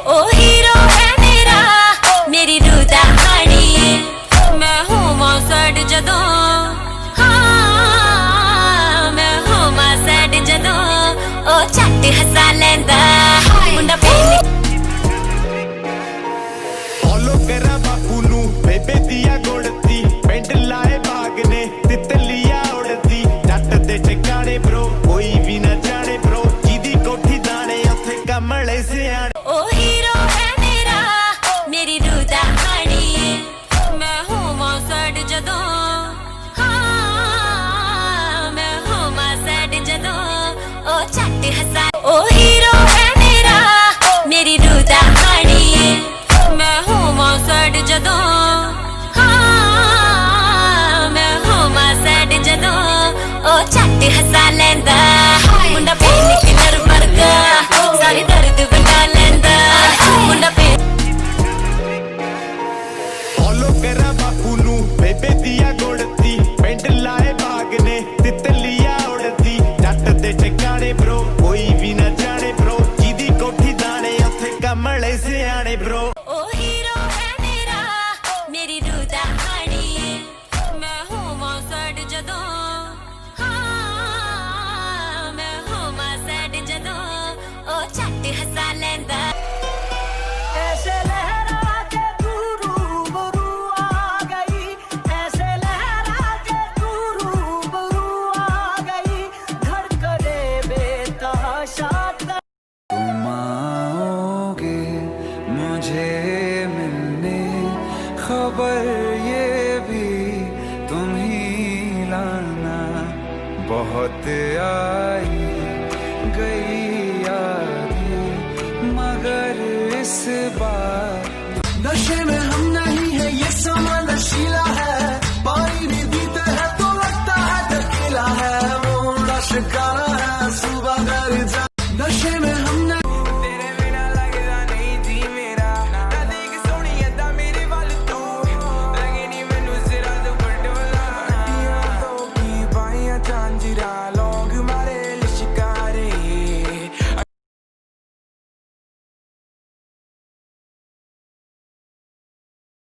ओ hero है मेरा मेरी रूह दा हानी मैं होवां सैड जदों हाँ मैं होवां सैड जदों ओ झट हसा लैंदा मुंडा पेनी फॉलो करा बापू नू बेबे दिया गोड़ती पिंड लाए बाग ने तितलिया उड़ती जट दे ठिकाने ब्रो कोई भी ना जाने ब्रो जिदी कोठी दाने उथे कमले सियाने ओ हीरो है मेरा मेरी रूह दा हानी मैं होवां सैड जदों हाँ मैं होवां सैड जदों ओ झट हसा ओ हीरो है मेरा मेरी रूह दा हानी मैं होवां सैड जदों हाँ मैं होवां सैड जदों ओ झट हसा लैंदा मुंडा पेन किलर वर्गा सारी दर्द वटा लैंदा मुंडा पेन फॉलो करा बापू नू बेबे दिया गोड़ती पिंड लाए बाग ने तितलिया उड़ती जट दे ठिकाने ब्रो कोई भी ना जाने ब्रो जिदी कोठी दाने उथे कमले सियाने ब्रो ओ हीरो है मेरा मेरी रूह दा हानी मैं होवां सैड जदों हाँ मैं होवां सैड जदों ओ झट हसा लैंदा ऐसे लहरा के तू रूबरू आ गई ऐसे लहरा के तू रूबरू आ गई धड़कने बेतहाशा तुम आओगे मुझे मिलने खबर ये भी तुम ही लाना बहुत आई गई यादें मगर इस बार नशे में हम